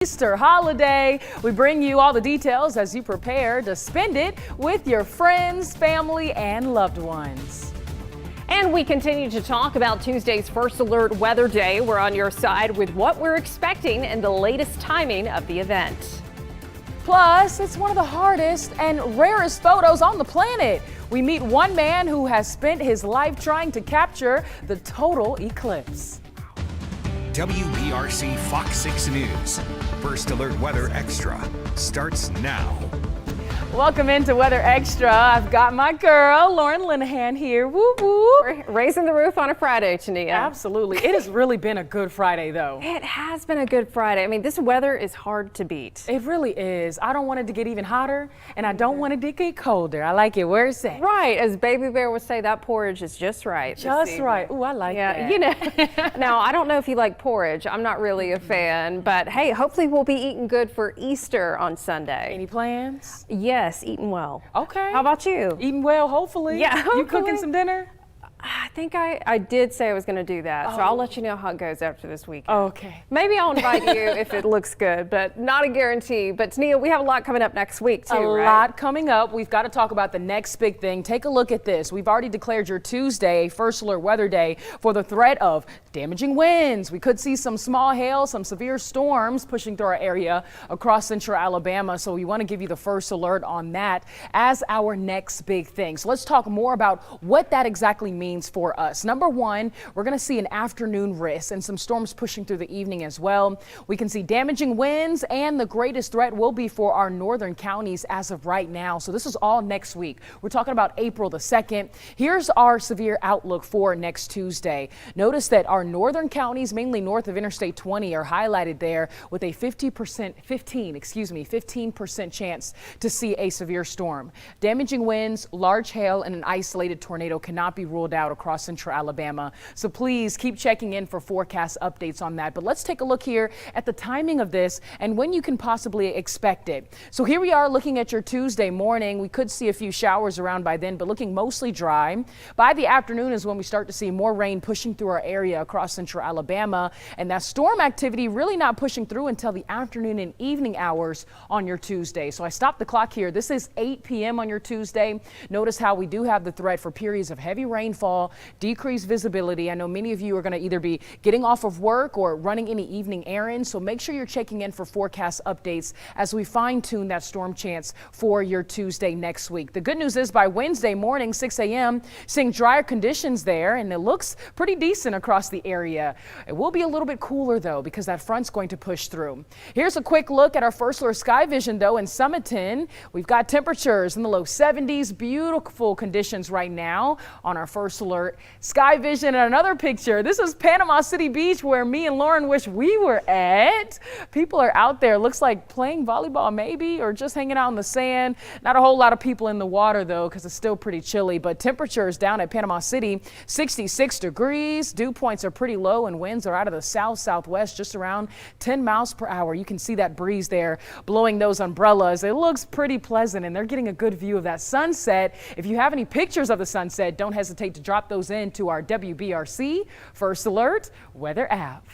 Easter holiday. We bring you all the details as you prepare to spend it with your friends, family, and loved ones. And we continue to talk about Tuesday's First Alert Weather Day. We're on your side with what we're expecting and the latest timing of the event. Plus, it's one of the hardest and rarest photos on the planet. We meet one man who has spent his life trying to capture the total eclipse. WBRC Fox 6 News. First Alert Weather Extra starts now. Welcome into Weather Extra. I've got my girl, Lauren Linehan here. Woo woo. We're raising the roof on a Friday, Tania. Absolutely. It has really been a good Friday, though. It has been a good Friday. I mean, this weather is hard to beat. It really is. I don't want it to get even hotter, and I don't want it to get colder. I like it where it's at. Right. As Baby Bear would say, that porridge is just right. Just right. Ooh, I like that. You know. Now, I don't know if you like porridge. I'm not really a fan, but hey, hopefully we'll be eating good for Easter on Sunday. Any plans? Yes, eating well. Okay. How about you? Eating well, hopefully. Yeah, You cooking hopefully. some dinner? I think I did say I was going to do that, so I'll let you know how it goes after this weekend. Okay. Maybe I'll invite you if it looks good, but not a guarantee. But Tania, we have a lot coming up next week too, A right? lot coming up. We've got to talk about the next big thing. Take a look at this. We've already declared your Tuesday First Alert Weather Day for the threat of damaging winds. We could see some small hail, some severe storms pushing through our area across central Alabama. So we want to give you the first alert on that as our next big thing. So let's talk more about what that exactly means for us. Number one, we're going to see an afternoon risk and some storms pushing through the evening as well. We can see damaging winds, and the greatest threat will be for our northern counties as of right now. So this is all next week. We're talking about April the 2nd. Here's our severe outlook for next Tuesday. Notice that our northern counties, mainly north of Interstate 20, are highlighted there with a 15% chance to see a severe storm. Damaging winds, large hail, and an isolated tornado cannot be ruled out across central Alabama. So please keep checking in for forecast updates on that. But let's take a look here at the timing of this and when you can possibly expect it. So here we are looking at your Tuesday morning. We could see a few showers around by then, but looking mostly dry. By the afternoon is when we start to see more rain pushing through our area across central Alabama, and that storm activity really not pushing through until the afternoon and evening hours on your Tuesday. So I stopped the clock here. This is 8 p.m. on your Tuesday. Notice how we do have the threat for periods of heavy rainfall, decreased visibility. I know many of you are going to either be getting off of work or running any evening errands, so make sure you're checking in for forecast updates as we fine-tune that storm chance for your Tuesday next week. The good news is by Wednesday morning, 6 a.m., seeing drier conditions there, and it looks pretty decent across the area. It will be a little bit cooler, though, because that front's going to push through. Here's a quick look at our First Alert Sky Vision, though, in Summerton. We've got temperatures in the low 70s, beautiful conditions right now on our First Alert Sky Vision. And another picture. This is Panama City Beach, where me and Lauren wish we were at. People are out there, looks like playing volleyball maybe, or just hanging out in the sand. Not a whole lot of people in the water, though, because it's still pretty chilly. But temperatures down at Panama City, 66 degrees. Dew points are pretty low, and winds are out of the south-southwest, just around 10 miles per hour. You can see that breeze there blowing those umbrellas. It looks pretty pleasant, and they're getting a good view of that sunset. If you have any pictures of the sunset, don't hesitate to drop those into our WBRC First Alert Weather app.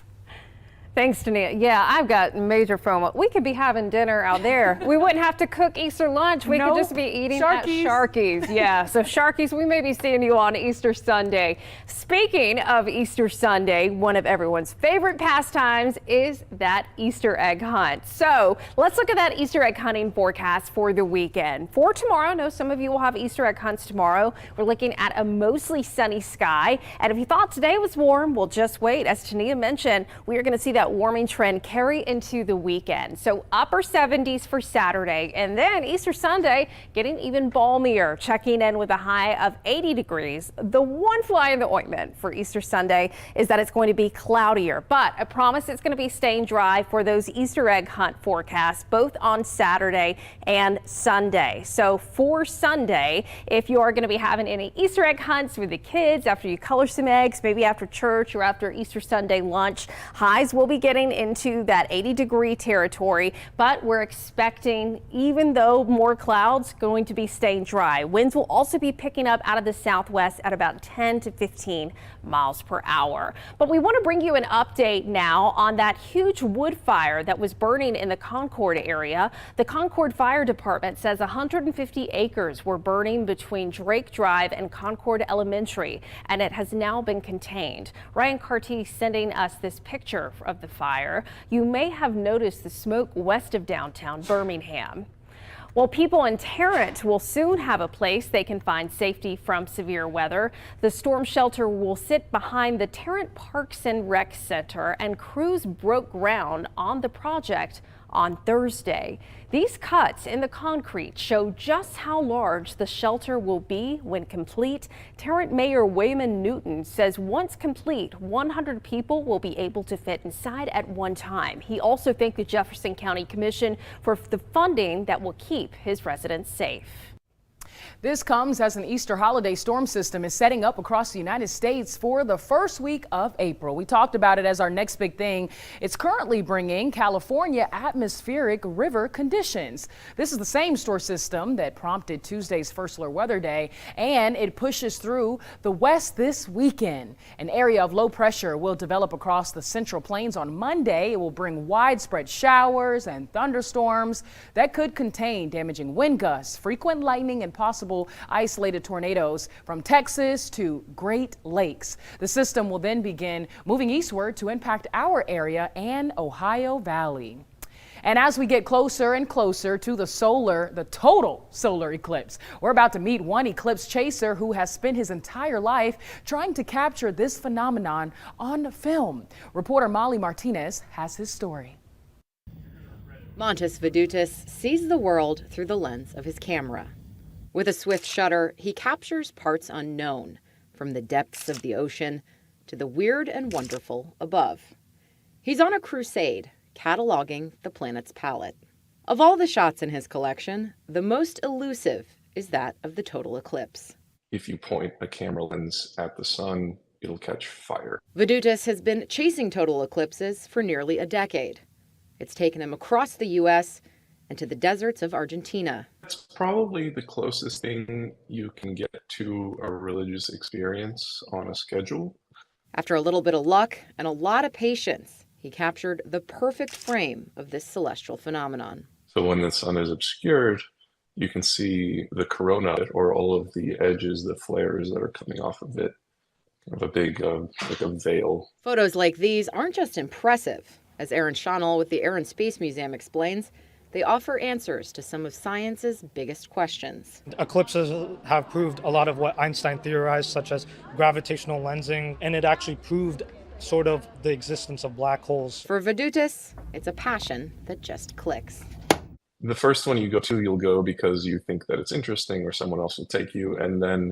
Thanks, Tania. Yeah, I've got major FOMO. We could be having dinner out there. We wouldn't have to cook Easter lunch. We could just be eating at Sharky's. Yeah, so Sharky's, we may be seeing you on Easter Sunday. Speaking of Easter Sunday, one of everyone's favorite pastimes is that Easter egg hunt. So let's look at that Easter egg hunting forecast for the weekend. For tomorrow, I know some of you will have Easter egg hunts tomorrow. We're looking at a mostly sunny sky. And if you thought today was warm, well, just wait. As Tania mentioned, we are going to see that warming trend carry into the weekend. So upper 70s for Saturday, and then Easter Sunday getting even balmier, checking in with a high of 80 degrees. The one fly in the ointment for Easter Sunday is that it's going to be cloudier, but I promise it's going to be staying dry for those Easter egg hunt forecasts, both on Saturday and Sunday. So for Sunday, if you are going to be having any Easter egg hunts with the kids after you color some eggs, maybe after church or after Easter Sunday lunch, highs will be be getting into that 80-degree territory, but we're expecting, even though more clouds, going to be staying dry. Winds will also be picking up out of the southwest at about 10 to 15 miles per hour. But we want to bring you an update now on that huge wood fire that was burning in the Concord area. The Concord Fire Department says 150 acres were burning between Drake Drive and Concord Elementary, and it has now been contained. Ryan Carty sending us this picture of the fire. You may have noticed the smoke west of downtown Birmingham. Well, people in Tarrant will soon have a place they can find safety from severe weather. The storm shelter will sit behind the Tarrant Parks and Rec Center, and crews broke ground on the project on Thursday. These cuts in the concrete show just how large the shelter will be when complete. Tarrant Mayor Wayman Newton says once complete, 100 people will be able to fit inside at one time. He also thanked the Jefferson County Commission for the funding that will keep his residents safe. This comes as an Easter holiday storm system is setting up across the United States for the first week of April. We talked about it as our next big thing. It's currently bringing California atmospheric river conditions. This is the same storm system that prompted Tuesday's First Alert Weather Day, and it pushes through the west this weekend. An area of low pressure will develop across the Central Plains on Monday. It will bring widespread showers and thunderstorms that could contain damaging wind gusts, frequent lightning, and possible isolated tornadoes from Texas to Great Lakes. The system will then begin moving eastward to impact our area and Ohio Valley. And as we get closer and closer to the total solar eclipse, we're about to meet one eclipse chaser who has spent his entire life trying to capture this phenomenon on film. Reporter Molly Martinez has his story. Montes Vedutis sees the world through the lens of his camera. With a swift shutter, he captures parts unknown, from the depths of the ocean to the weird and wonderful above. He's on a crusade, cataloging the planet's palette. Of all the shots in his collection, the most elusive is that of the total eclipse. If you point a camera lens at the sun, it'll catch fire. Vedutis has been chasing total eclipses for nearly a decade. It's taken him across the U.S. and to the deserts of Argentina. It's probably the closest thing you can get to a religious experience on a schedule. After a little bit of luck and a lot of patience, he captured the perfect frame of this celestial phenomenon. So when the sun is obscured, you can see the corona, or all of the edges, the flares that are coming off of it, kind of a big, like a veil. Photos like these aren't just impressive. As Aaron Schonnell with the Air and Space Museum explains, they offer answers to some of science's biggest questions. Eclipses have proved a lot of what Einstein theorized, such as gravitational lensing, and it actually proved sort of the existence of black holes. For Vedutis, it's a passion that just clicks. The first one you go to, you'll go because you think that it's interesting or someone else will take you. And then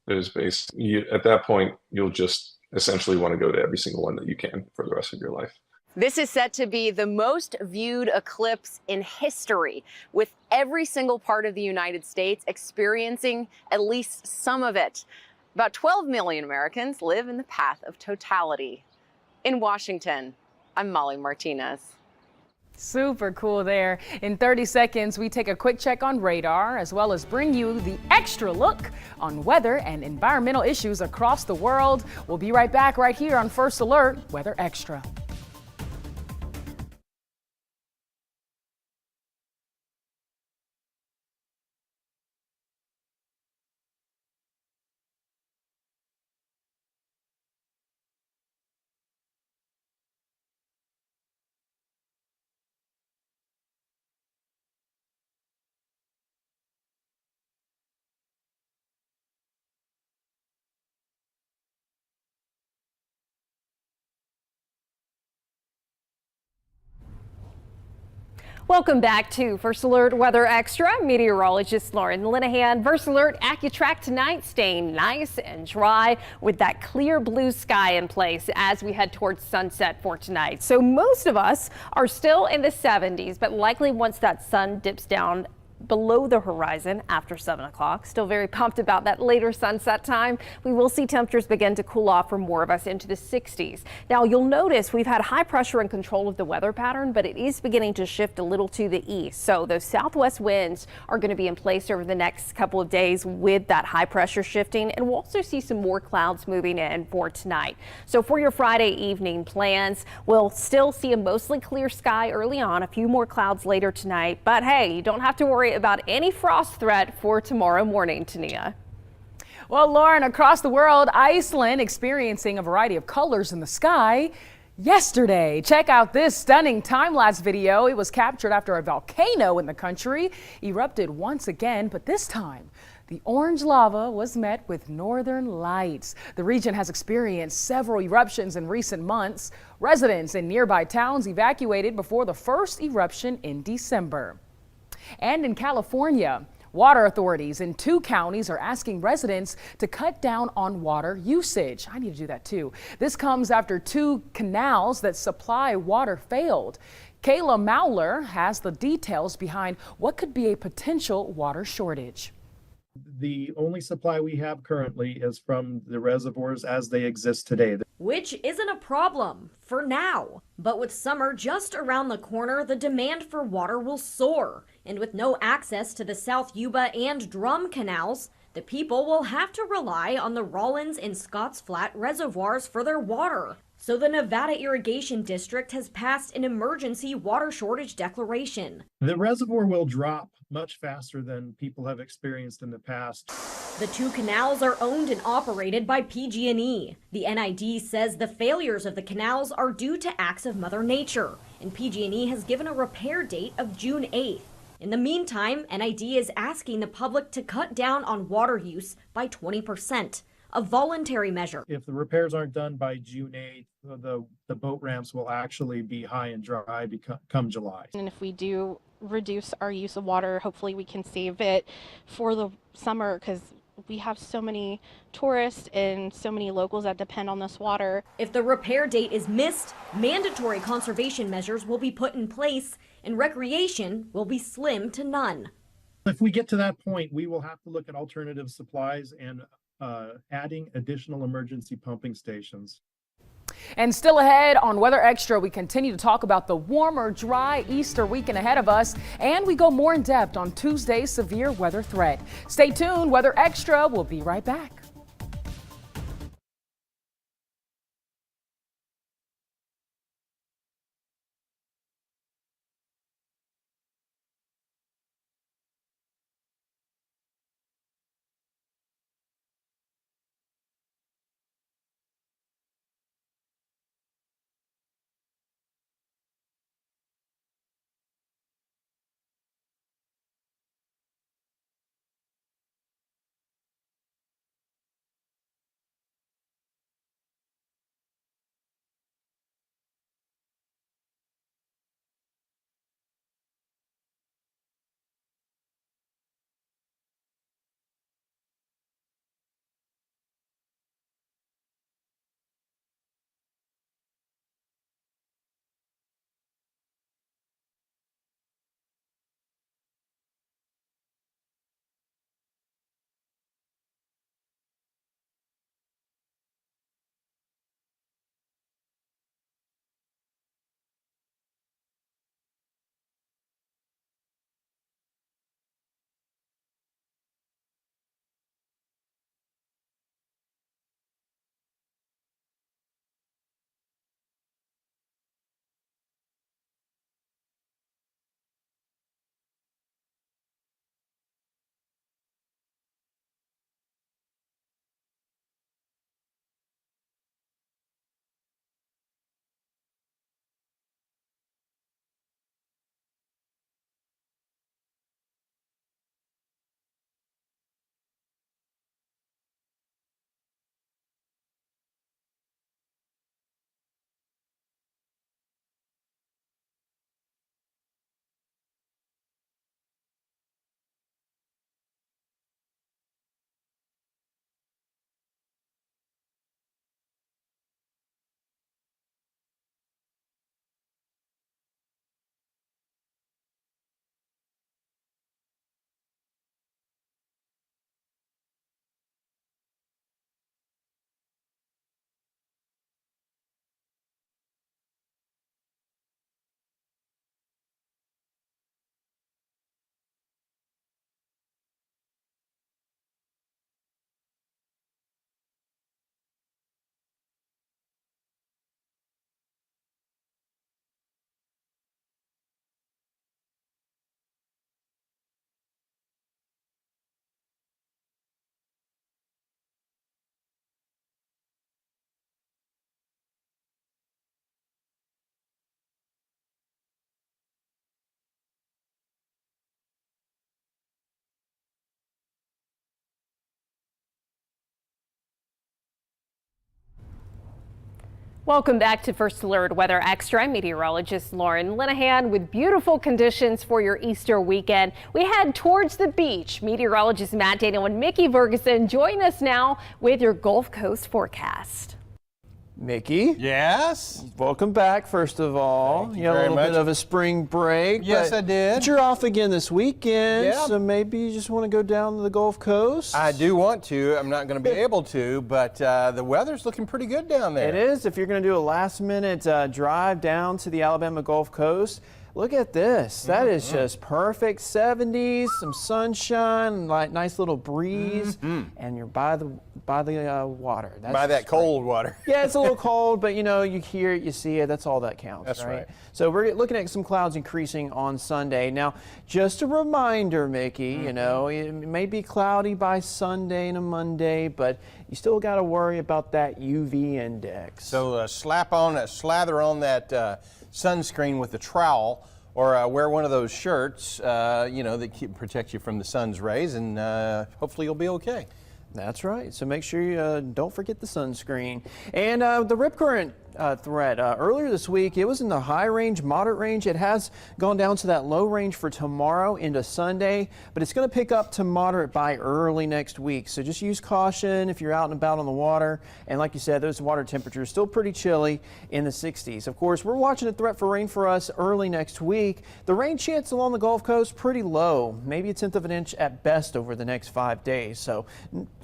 there's at that point, you'll just essentially want to go to every single one that you can for the rest of your life. This is set to be the most viewed eclipse in history, with every single part of the United States experiencing at least some of it. About 12 million Americans live in the path of totality. In Washington, I'm Molly Martinez. Super cool there. In 30 seconds, we take a quick check on radar, as well as bring you the extra look on weather and environmental issues across the world. We'll be right back right here on First Alert Weather Extra. Welcome back to First Alert Weather Extra. Meteorologist Lauren Linehan. First Alert AccuTrack tonight, staying nice and dry with that clear blue sky in place as we head towards sunset for tonight. So most of us are still in the 70s, but likely once that sun dips down below the horizon after 7 o'clock. Still very pumped about that later sunset time. We will see temperatures begin to cool off for more of us into the 60s. Now you'll notice we've had high pressure and control of the weather pattern, but it is beginning to shift a little to the east. So those southwest winds are going to be in place over the next couple of days with that high pressure shifting, and we'll also see some more clouds moving in for tonight. So for your Friday evening plans, we'll still see a mostly clear sky early on, a few more clouds later tonight, but hey, you don't have to worry about any frost threat for tomorrow morning, Tania. Well, Lauren, across the world, Iceland experiencing a variety of colors in the sky yesterday. Check out this stunning time-lapse video. It was captured after a volcano in the country erupted once again, but this time the orange lava was met with northern lights. The region has experienced several eruptions in recent months. Residents in nearby towns evacuated before the first eruption in December. And in California, water authorities in 2 counties are asking residents to cut down on water usage. I need to do that too. This comes after 2 canals that supply water failed. Kayla Mowler has the details behind what could be a potential water shortage. The only supply we have currently is from the reservoirs as they exist today. Which isn't a problem for now. But with summer just around the corner, the demand for water will soar. And with no access to the South Yuba and Drum canals, the people will have to rely on the Rawlins and Scotts Flat reservoirs for their water. So the Nevada Irrigation District has passed an emergency water shortage declaration. The reservoir will drop much faster than people have experienced in the past. The 2 canals are owned and operated by PG&E. The NID says the failures of the canals are due to acts of Mother Nature, and PG&E has given a repair date of June 8th. In the meantime, NID is asking the public to cut down on water use by 20%. A voluntary measure. If the repairs aren't done by June 8th, the boat ramps will actually be high and dry come July. And if we do reduce our use of water, hopefully we can save it for the summer, because we have so many tourists and so many locals that depend on this water. If the repair date is missed, mandatory conservation measures will be put in place and recreation will be slim to none. If we get to that point, we will have to look at alternative supplies and adding additional emergency pumping stations. And still ahead on Weather Extra, we continue to talk about the warmer, dry Easter weekend ahead of us, and we go more in depth on Tuesday's severe weather threat. Stay tuned. Weather Extra will be right back. Welcome back to First Alert Weather Extra. I'm meteorologist Lauren Linehan with beautiful conditions for your Easter weekend. We head towards the beach. Meteorologist Matt Daniel and Mickey Ferguson join us now with your Gulf Coast forecast. Mickey? Yes? Welcome back, first of all. You had a little bit of a spring break. Yes, I did. But you're off again this weekend, Yeah. so maybe you just want to go down to the Gulf Coast? I do want to. I'm not going to be able to, but the weather's looking pretty good down there. It is. If you're going to do a last-minute drive down to the Alabama Gulf Coast, look at this. That is just perfect. 70s, some sunshine, like nice little breeze, and you're by the water. That's By that cold water. Yeah, it's a little cold, but you know, you hear it, you see it. That's all that counts. That's right. So we're looking at some clouds increasing on Sunday. Now, just a reminder, Mickey, you know, it may be cloudy by Sunday and a Monday, but you still got to worry about that UV index. So slather on that sunscreen with a trowel, or wear one of those shirts, you know, that protect you from the sun's rays, and hopefully you'll be okay. That's right. So make sure you don't forget the sunscreen. And the rip current threat earlier this week, it was in the high range, moderate range. It has gone down to that low range for tomorrow into Sunday, but it's going to pick up to moderate by early next week. So just use caution if you're out and about on the water. And like you said, those water temperatures still pretty chilly in the 60s. Of course, we're watching a threat for rain for us early next week. The rain chance along the Gulf Coast pretty low, maybe 1/10 of an inch at best over the next 5 days. So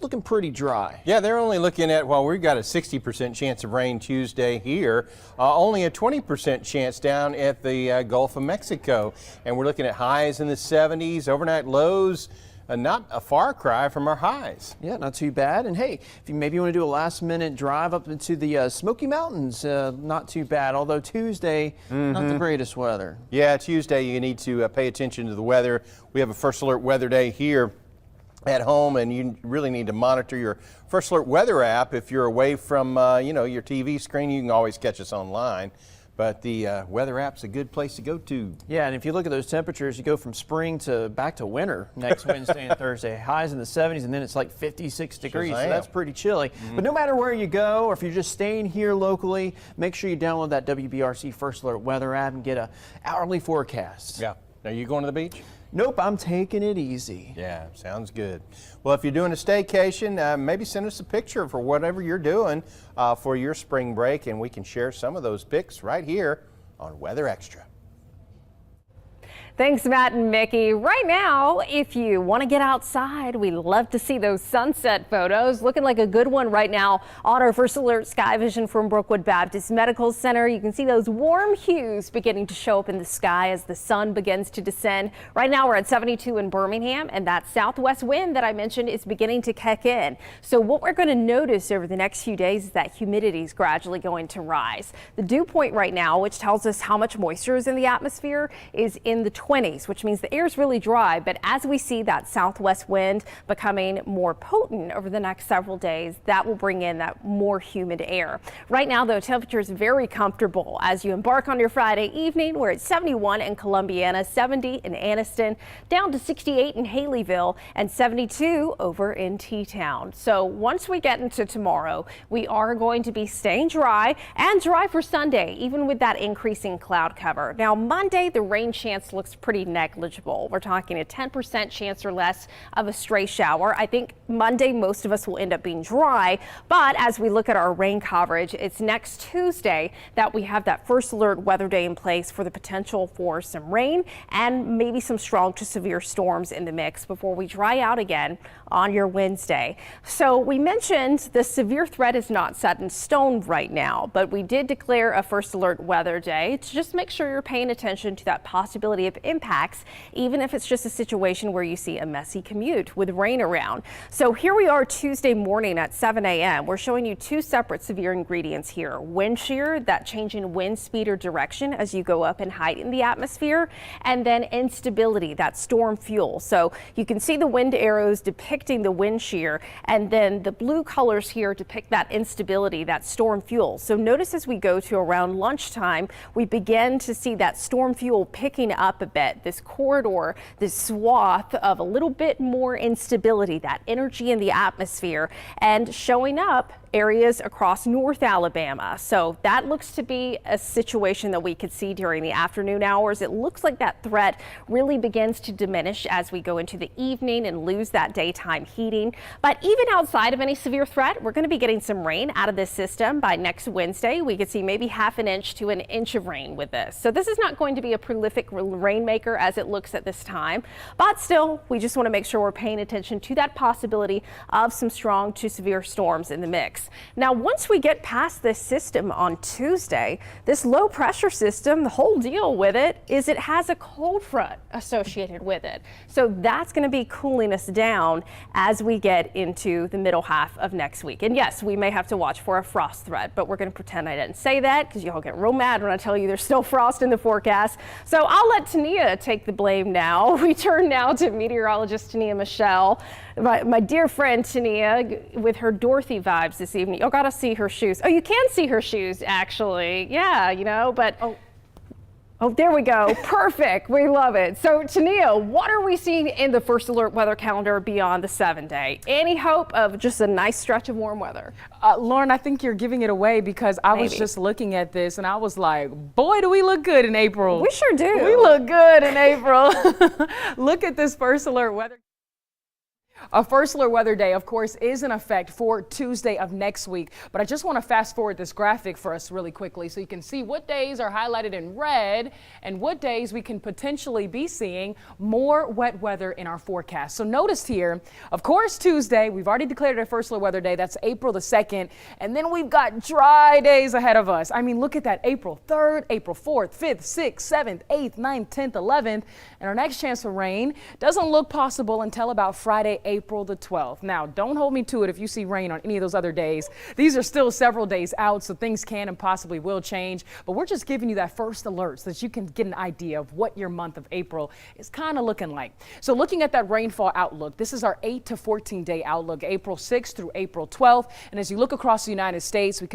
looking pretty dry. Yeah, they're only looking at, well, we've got a 60% chance of rain Tuesday here, only a 20% chance down at the Gulf of Mexico. And we're looking at highs in the 70s, overnight lows, not a far cry from our highs. Yeah, not too bad. And hey, if you maybe want to do a last minute drive up into the Smoky Mountains, not too bad. Although Tuesday, not the greatest weather. Yeah, Tuesday you need to pay attention to the weather. We have a First Alert Weather Day here at home, and you really need to monitor your First Alert Weather app. If you're away from you know, your TV screen, you can always catch us online. But the weather app's a good place to go to. Yeah, and if you look at those temperatures, you go from spring to back to winter next Wednesday and Thursday. Highs in the 70s, and then it's like 56 degrees, so that's pretty chilly. But no matter where you go, or if you're just staying here locally, make sure you download that WBRC First Alert Weather app and get an hourly forecast. Yeah. Are you going to the beach? Nope, I'm taking it easy. Yeah, sounds good. Well, if you're doing a staycation, maybe send us a picture for whatever you're doing for your spring break, and we can share some of those pics right here on Weather Extra. Thanks, Matt and Mickey. Right now, if you want to get outside, we love to see those sunset photos. Looking like a good one right now on our First Alert Sky Vision from Brookwood Baptist Medical Center. You can see those warm hues beginning to show up in the sky as the sun begins to descend. Right now, we're at 72 in Birmingham, and that southwest wind that I mentioned is beginning to kick in. So what we're going to notice over the next few days is that humidity is gradually going to rise. The dew point right now, which tells us how much moisture is in the atmosphere, is in the 20s, which means the air is really dry. But as we see that southwest wind becoming more potent over the next several days, that will bring in that more humid air. Right now, though, temperature is very comfortable as you embark on your Friday evening. We're at 71 in Columbiana, 70 in Anniston, down to 68 in Haleyville, and 72 over in T-Town. So once we get into tomorrow, we are going to be staying dry and dry for Sunday, even with that increasing cloud cover. Now, Monday, the rain chance looks pretty negligible. We're talking a 10% chance or less of a stray shower. I think Monday, most of us will end up being dry, but as we look at our rain coverage, it's next Tuesday that we have that First Alert Weather Day in place for the potential for some rain and maybe some strong to severe storms in the mix before we dry out again on your Wednesday. So we mentioned the severe threat is not set in stone right now, but we did declare a First Alert Weather Day to just make sure you're paying attention to that possibility of impacts, even if it's just a situation where you see a messy commute with rain around. So here we are Tuesday morning at 7 a.m. We're showing you two separate severe ingredients here. Wind shear, that change in wind speed or direction as you go up in height in the atmosphere, and then instability, that storm fuel. So you can see the wind arrows depicting the wind shear, and then the blue colors here depict that instability, that storm fuel. So notice as we go to around lunchtime, we begin to see that storm fuel picking up a bit bit, this corridor, this swath of a little bit more instability, that energy in the atmosphere, and showing up areas across North Alabama. So that looks to be a situation that we could see during the afternoon hours. It looks like that threat really begins to diminish as we go into the evening and lose that daytime heating. But even outside of any severe threat, we're going to be getting some rain out of this system by next Wednesday. We could see maybe half an inch to an inch of rain with this. So this is not going to be a prolific rainmaker as it looks at this time. But still, we just want to make sure we're paying attention to that possibility of some strong to severe storms in the mix. Now, once we get past this system on Tuesday, this low pressure system, the whole deal with it is it has a cold front associated with it. So that's going to be cooling us down as we get into the middle half of next week. And yes, we may have to watch for a frost threat, but we're going to pretend I didn't say that because y'all get real mad when I tell you there's still frost in the forecast. So I'll let Tania take the blame now. We turn now to meteorologist Tania Michelle, my dear friend Tania, with her Dorothy vibes this evening. You got to see her shoes. Oh, you can see her shoes, actually. Yeah, you know, but oh, there we go. Perfect. We love it. So, Tania, what are we seeing in the First Alert weather calendar beyond the 7-day? Any hope of just a nice stretch of warm weather? Lauren, I think you're giving it away because I was just looking at this and I was like, boy, do we look good in April. We sure do. We look good in April. Look at this First Alert weather. A First Alert Weather Day, of course, is in effect for Tuesday of next week. But I just want to fast forward this graphic for us really quickly so you can see what days are highlighted in red and what days we can potentially be seeing more wet weather in our forecast. So notice here, of course, Tuesday, we've already declared it a First Alert Weather Day. That's April the 2nd. And then we've got dry days ahead of us. I mean, look at that. April 3rd, April 4th, 5th, 6th, 7th, 8th, 9th, 10th, 11th. And our next chance for rain doesn't look possible until about Friday, April the 12th. Now, don't hold me to it if you see rain on any of those other days. These are still several days out, so things can and possibly will change. But we're just giving you that first alert so that you can get an idea of what your month of April is kind of looking like. So looking at that rainfall outlook, this is our 8 to 14-day outlook, April 6th through April 12th. And as you look across the United States, we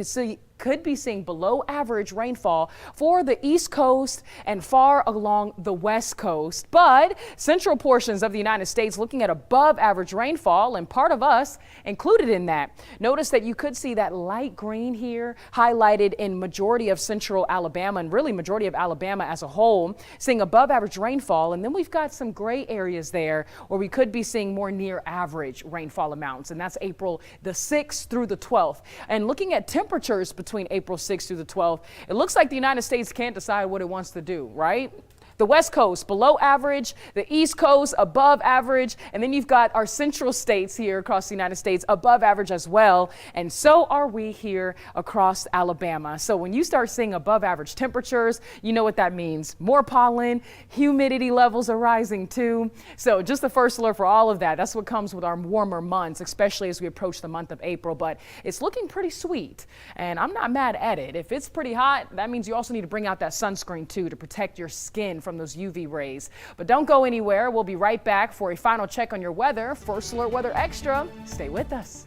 could be seeing below average rainfall for the East Coast and far along the West Coast. But central portions of the United States looking at above average rainfall, and part of us included in that. Notice that you could see that light green here highlighted in majority of central Alabama and really majority of Alabama as a whole, seeing above average rainfall. And then we've got some gray areas there where we could be seeing more near average rainfall amounts. And that's April the 6th through the 12th. And looking at temperatures between April 6th through the 12th, it looks like the United States can't decide what it wants to do, right? The West Coast below average, the East Coast above average, and then you've got our central states here across the United States above average as well. And so are we here across Alabama. So when you start seeing above average temperatures, you know what that means. More pollen, humidity levels are rising too. So just the first alert for all of that. That's what comes with our warmer months, especially as we approach the month of April. But it's looking pretty sweet, and I'm not mad at it. If it's pretty hot, that means you also need to bring out that sunscreen too to protect your skin from those UV rays. But don't go anywhere. We'll be right back for a final check on your weather. First Alert Weather Extra. Stay with us.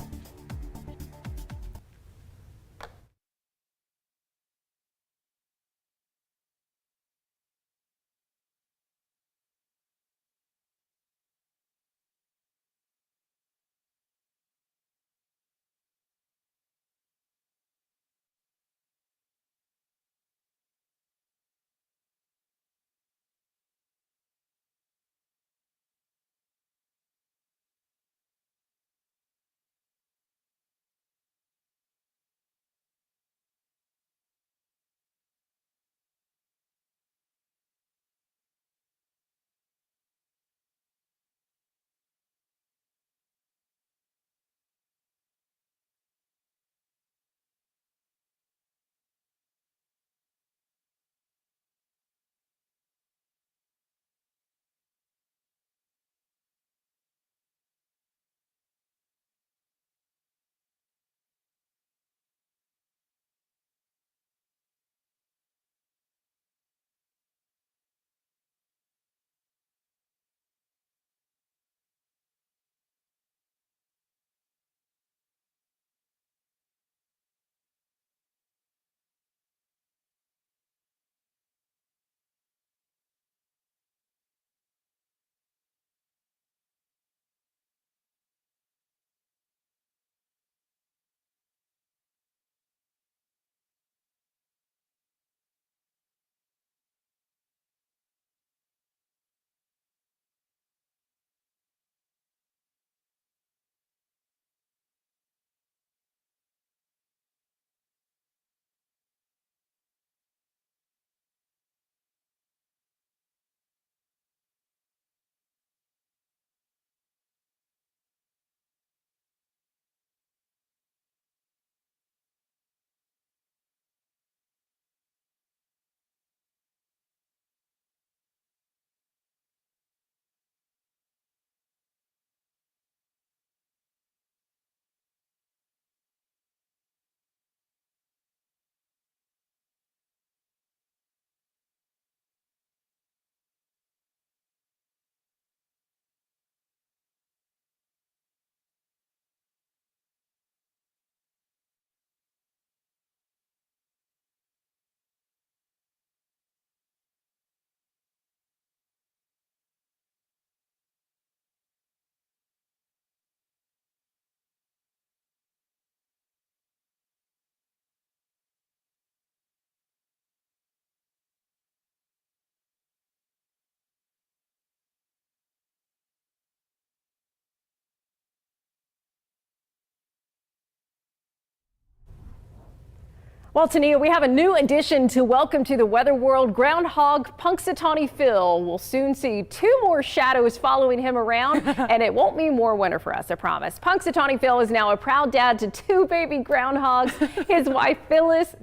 Well, Tania, we have a new addition to Welcome to the Weather World. Groundhog Punxsutawney Phil will soon see 2 more shadows following him around, and it won't mean more winter for us, I promise. Punxsutawney Phil is now a proud dad to 2 baby groundhogs. His wife, Phyllis,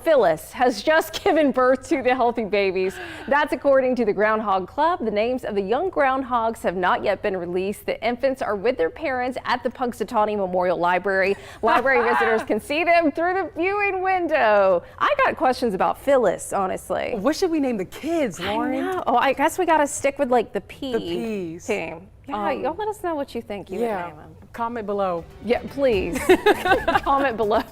Phyllis has just given birth to the healthy babies. That's according to the Groundhog Club. The names of the young groundhogs have not yet been released. The infants are with their parents at the Punxsutawney Memorial Library. Library visitors can see them through the viewing window. I got questions about Phyllis, honestly. What should we name the kids, Lauren? I know. Oh, I guess we got to stick with like the The P's. team. Yeah, y'all let us know what you think you would name them. Comment below. Yeah, please. Comment below.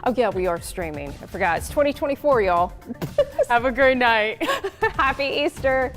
Oh yeah, we are streaming. I forgot. It's 2024, y'all. Have a great night. Happy Easter.